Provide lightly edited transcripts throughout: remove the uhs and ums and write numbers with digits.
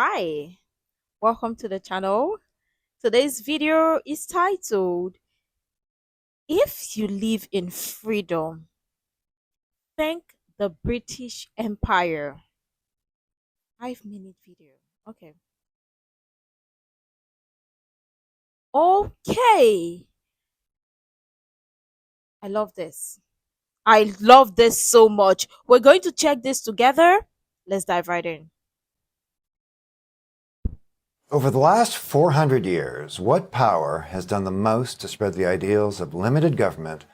Hi, welcome to the channel. Today's video is titled If You Live in Freedom, Thank the British Empire. 5-minute video. Okay. Okay. I love this. I love this so much. We're going to check this together. Let's dive right in. Over the last 400 years, what power has done the most to spread the ideals of limited government,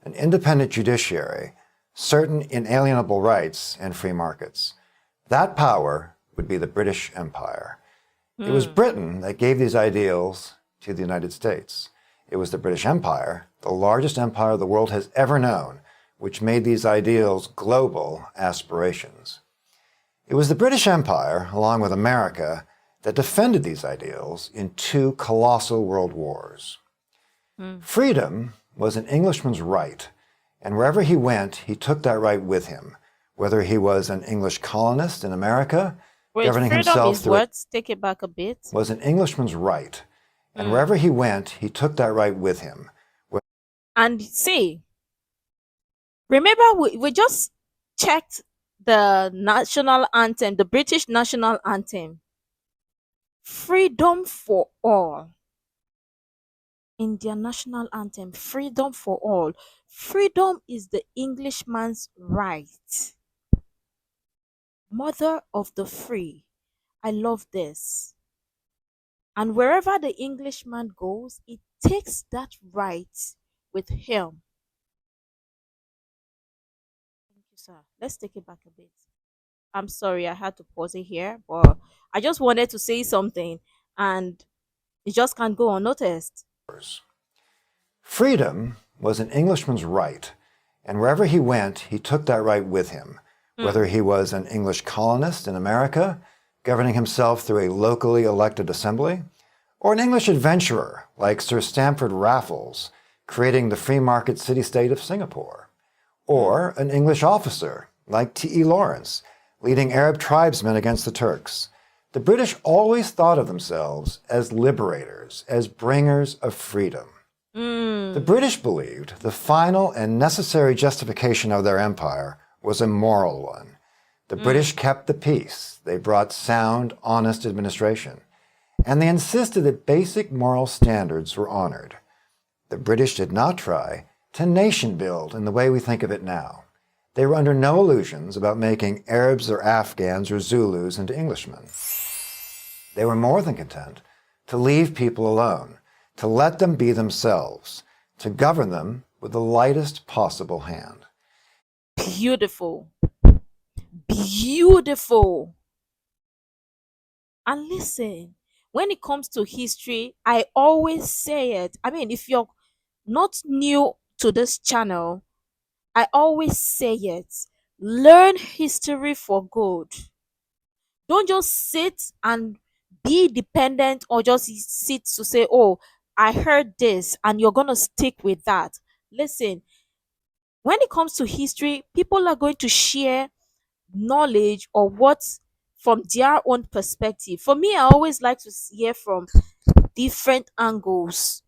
an independent judiciary, certain inalienable rights, and free markets? That power would be the British Empire. It was Hmm. Britain that gave these ideals to the United States. It was the British Empire, the largest empire the world has ever known, which made these ideals global aspirations. It was the British Empire, along with America, that defended these ideals in two colossal world wars. Hmm. Freedom was an Englishman's right, and wherever he went, he took that right with him, whether he was an English colonist in America, Wait, governing freedom himself is through what? Take it back a bit. was an Englishman's right, and Hmm. wherever he went, he took that right with him. And see, remember, we just checked the national anthem, the British national anthem. Freedom for all. In their national anthem, freedom for all. Freedom is the Englishman's right. Mother of the free. I love this. And wherever the Englishman goes, it takes that right with him. Thank you, sir. Let's take it back a bit. I'm sorry, I had to pause it here, but I just wanted to say something and it just can't go unnoticed. Freedom was an Englishman's right, and wherever he went, he took that right with him, Hmm. whether he was an English colonist in America, governing himself through a locally elected assembly, or an English adventurer like Sir Stamford Raffles, creating the free market city-state of Singapore, Hmm. or an English officer like T.E. Lawrence, leading Arab tribesmen against the Turks. The British always thought of themselves as liberators, as bringers of freedom. The Hmm. British believed the final and necessary justification of their empire was a moral one. The British Hmm. kept the peace. They brought sound, honest administration. And they insisted that basic moral standards were honored. The British did not try to nation build in the way we think of it now. They were under no illusions about making Arabs or Afghans or Zulus into Englishmen. They were more than content to leave people alone, to let them be themselves, to govern them with the lightest possible hand. Beautiful. Beautiful. And listen, when it comes to history, I always say it. I mean, if you're not new to this channel, I always say it. Learn history for good. Don't just sit and be dependent or just sit to say, oh, I heard this, and you're going to stick with that. Listen, when it comes to history, people are going to share knowledge or what from their own perspective. For me, I always like to hear from different angles.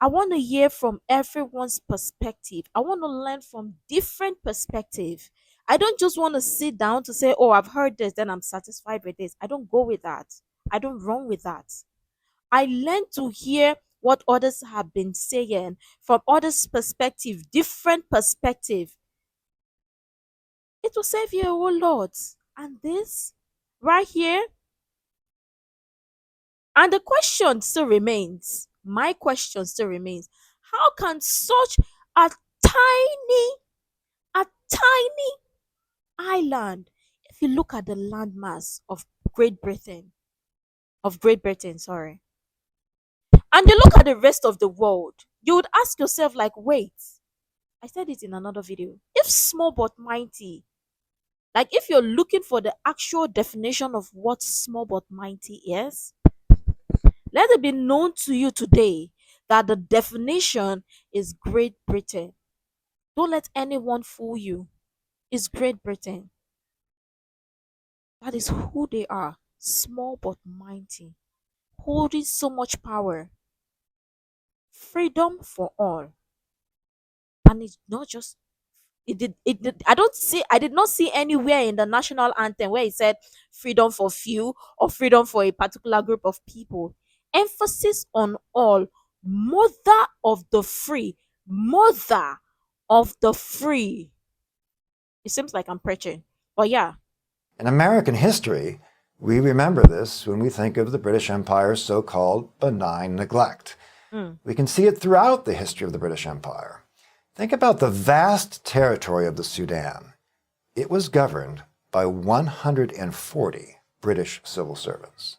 I want to hear from everyone's perspective. I want to learn from different perspective. I don't just want to sit down to say, "Oh, I've heard this, then I'm satisfied with this." I don't go with that. I don't run with that. I learn to hear what others have been saying from others' perspective, different perspective. It will save you a whole lot. And this right here, and the question still remains. My question still remains. How can such a tiny, a tiny island, if you look at the landmass of Great Britain, sorry, and you look at the rest of the world, you would ask yourself, like, wait, I said it in another video. If small but mighty, like if you're looking for the actual definition of what small but mighty is, let it be known to you today that the definition is Great Britain. Don't let anyone fool you. It's Great Britain. That is who they are. Small but mighty, holding so much power. Freedom for all. And it's not just I did not see anywhere in the national anthem where it said freedom for few or freedom for a particular group of people. Emphasis on all. Mother of the free. Mother of the free. It seems like I'm preaching. But yeah. In American history, we remember this when we think of the British Empire's so called benign neglect. Mm. We can see it throughout the history of the British Empire. Think about the vast territory of the Sudan. It was governed by 140 British civil servants.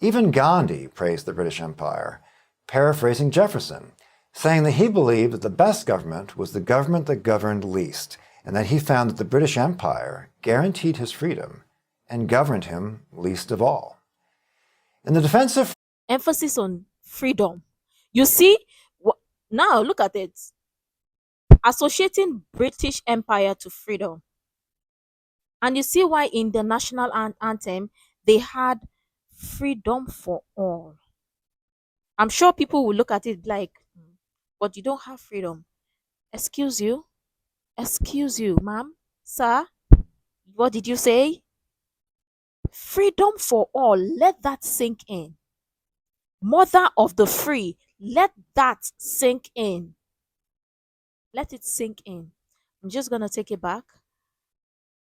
Even Gandhi praised the British Empire, paraphrasing Jefferson, saying that he believed that the best government was the government that governed least, and that he found that the British Empire guaranteed his freedom and governed him least of all. In the defense of Emphasis on freedom. You see, now look at it. Associating British Empire to freedom. And you see why in the national anthem they had freedom for all. I'm sure people will look at it like, "Hmm, but you don't have freedom." Excuse you? Excuse you, ma'am? Sir? What did you say? Freedom for all. Let that sink in. Mother of the free. Let that sink in. Let it sink in. I'm just going to take it back.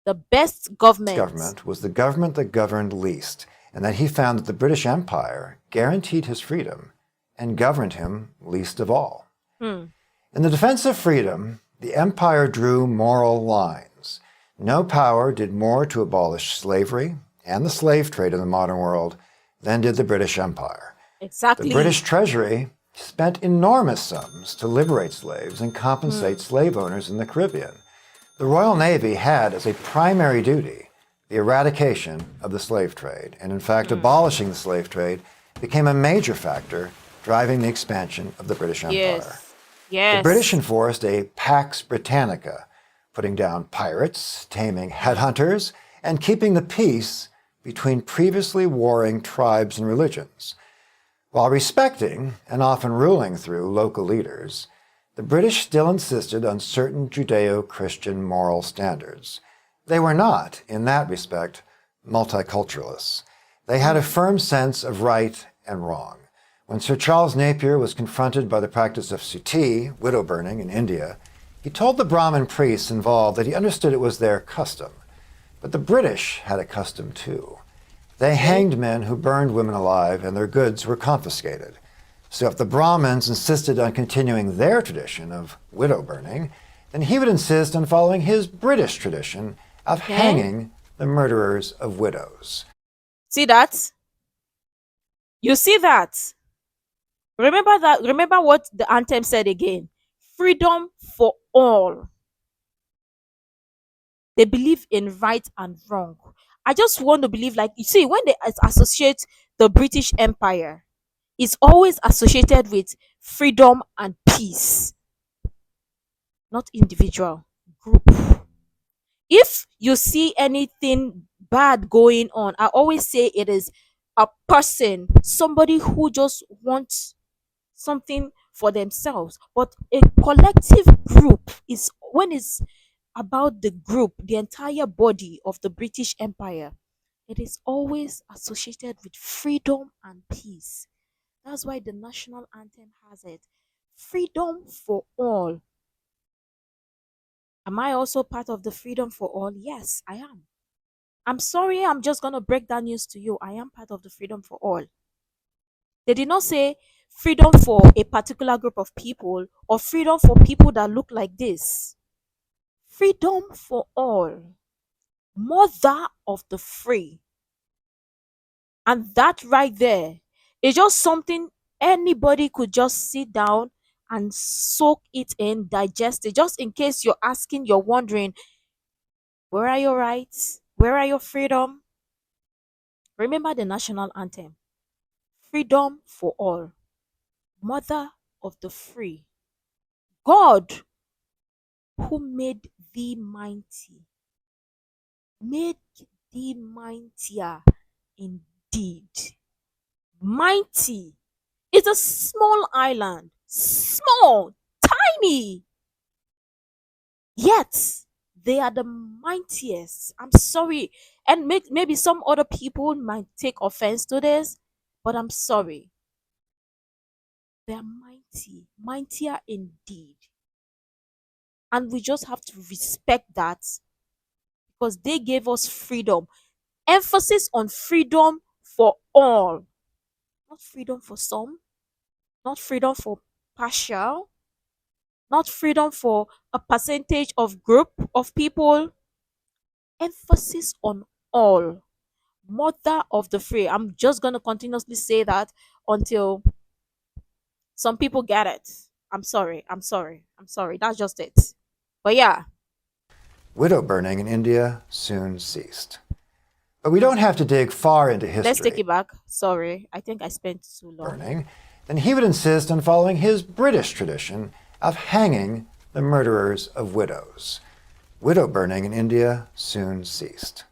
The best government. government was the government that governed least, and that he found that the British Empire guaranteed his freedom and governed him least of all. Hmm. In the defense of freedom, the empire drew moral lines. No power did more to abolish slavery and the slave trade in the modern world than did the British Empire. The Exactly. British Treasury spent enormous sums to liberate slaves and compensate Hmm. slave owners in the Caribbean. The Royal Navy had as a primary duty the eradication of the slave trade, and in fact, abolishing the slave trade became a major factor driving the expansion of the British Empire. Yes. The British Yes. enforced a Pax Britannica, putting down pirates, taming headhunters, and keeping the peace between previously warring tribes and religions. While respecting and often ruling through local leaders, the British still insisted on certain Judeo-Christian moral standards. They were not, in that respect, multiculturalists. They had a firm sense of right and wrong. When Sir Charles Napier was confronted by the practice of suttee, widow burning, in India, he told the Brahmin priests involved that he understood it was their custom. But the British had a custom too. They hanged men who burned women alive, and their goods were confiscated. So if the Brahmins insisted on continuing their tradition of widow burning, then he would insist on following his British tradition of Okay. hanging the murderers of widows. See that? You see that? Remember that. Remember what the anthem said again. Freedom for all. They believe in right and wrong. I just want to believe, like, you see, when they associate the British Empire, it's always associated with freedom and peace, not individual, group. If you see anything bad going on, I always say it is a person, somebody who just wants something for themselves. But a collective group is when it's about the group, the entire body of the British Empire, it is always associated with freedom and peace. That's why the national anthem has it. Freedom for all. Am I also part of the freedom for all? Yes, I am. I'm sorry, I'm just going to break that news to you. I am part of the freedom for all. They did not say freedom for a particular group of people or freedom for people that look like this. Freedom for all. Mother of the free. And that right there is just something anybody could just sit down and soak it in, digest it. Just in case you're asking, you're wondering, where are your rights? Where are your freedom? Remember the national anthem. Freedom for all. Mother of the free. God who made thee mighty, made the mightier indeed. Mighty. It's a small island. Small, tiny. Yet they are the mightiest. I'm sorry. And maybe some other people might take offense to this, but I'm sorry. They are mighty, mightier indeed. And we just have to respect that because they gave us freedom. Emphasis on freedom for all, not freedom for some, not freedom for partial, not freedom for a percentage of group of people. Emphasis on all. Mother of the free. I'm just going to continuously say that until some people get it. I'm sorry. I'm sorry. I'm sorry. That's just it. But yeah, Widow burning in India soon ceased. But we don't have to dig far into let's take history. it back. Sorry. I think I spent too long. Burning, then he would insist on following his British tradition of hanging the murderers of widows. Widow burning in India soon ceased.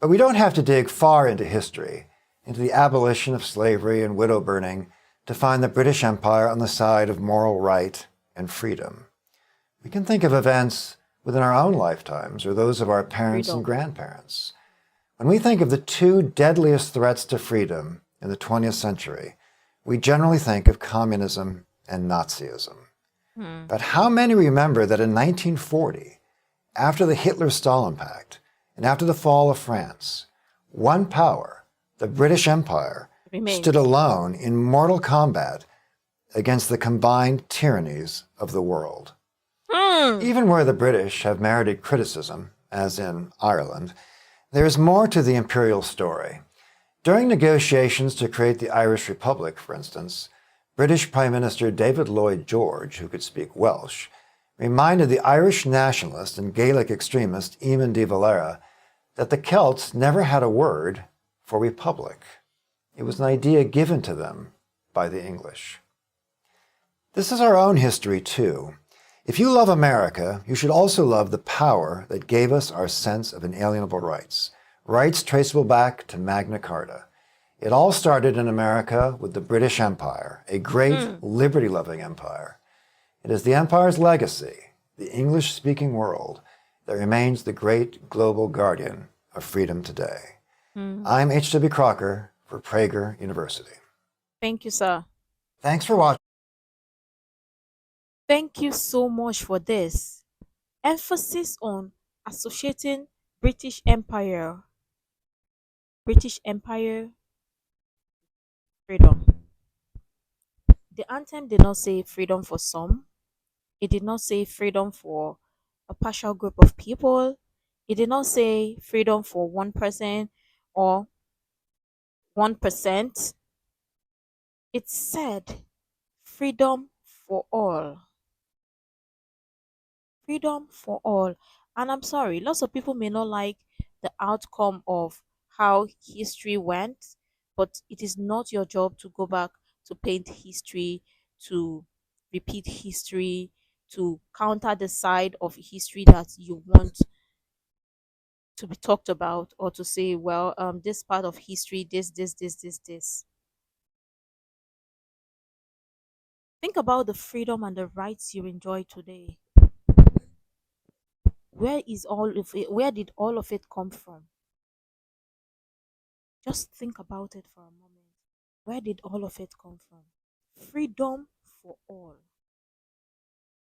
But we don't have to dig far into history, into the abolition of slavery and widow burning, to find the British Empire on the side of moral right and freedom. We can think of events within our own lifetimes or those of our parents and Freedom. grandparents. When we think of the two deadliest threats to freedom in the 20th century, we generally think of communism and Nazism. Hmm. But how many remember that in 1940, after the Hitler-Stalin Pact and after the fall of France, one power, the British Empire, stood Remained. alone in mortal combat against the combined tyrannies of the world? Hmm. Even where the British have merited criticism, as in Ireland, there is more to the imperial story. During negotiations to create the Irish Republic, for instance, British Prime Minister David Lloyd George, who could speak Welsh, reminded the Irish nationalist and Gaelic extremist Eamon de Valera that the Celts never had a word for republic. It was an idea given to them by the English. This is our own history, too. If you love America, you should also love the power that gave us our sense of inalienable rights, rights traceable back to Magna Carta. It all started in America with the British Empire, a great Hmm. liberty-loving empire. It is the empire's legacy, the English-speaking world, that remains the great global guardian of freedom today. Hmm. I'm H.W. Crocker for Prager University. Thank you, sir. Thanks for watching. Thank you so much for this. Emphasis on associating British Empire, British Empire, freedom. The anthem did not say freedom for some. It did not say freedom for a partial group of people. It did not say freedom for one person or 1%. It said freedom for all. Freedom for all. And I'm sorry, lots of people may not like the outcome of how history went, but it is not your job to go back to paint history, to repeat history, to counter the side of history that you want to be talked about, or to say, well, this part of history, this. Think about the freedom and the rights you enjoy today. Where is all of it? Where did all of it come from? Just think about it for a moment. Where did all of it come from? Freedom for all.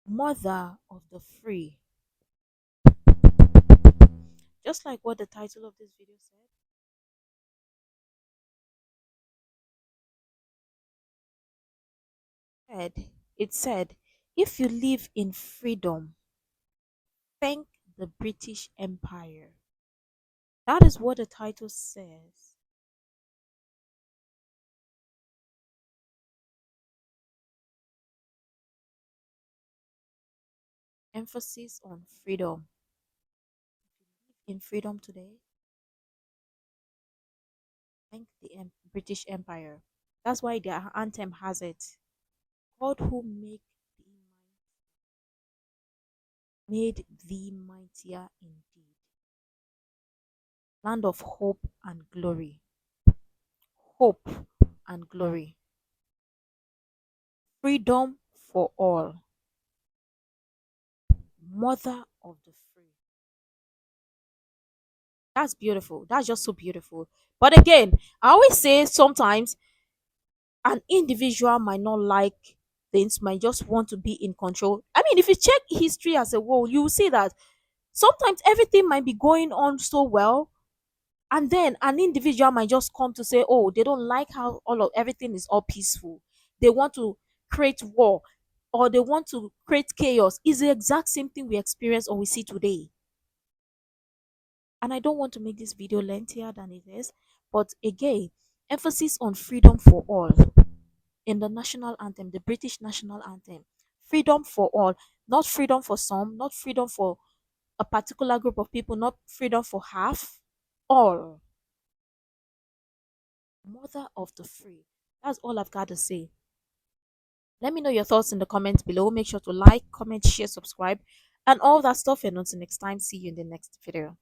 Mother of the free. Just like what the title of this video it said, if you live in freedom, thank the British Empire. That is what the title says. Emphasis on freedom. In freedom today, thank the British Empire. That's why their anthem has it. God who made thee mightier indeed. land of hope and glory. Hope and glory. Freedom for all. Mother of the free. That's beautiful. That's just so beautiful. But again, I always say sometimes an individual might not like things, might just want to be in control. I mean, if you check history as a whole, you will see that sometimes everything might be going on so well, and then an individual might just come to say, oh, they don't like how all of everything is all peaceful. They want to create war, or they want to create chaos. Is the exact same thing we experience or we see today. And I don't want to make this video lengthier than it is, but again, emphasis on freedom for all in the national anthem, the British national anthem. Freedom for all, not freedom for some, not freedom for a particular group of people, not freedom for half, all. Mother of the free. That's all I've got to say. Let me know your thoughts in the comments below. Make sure to like, comment, share, subscribe, and all that stuff. And until next time, see you in the next video.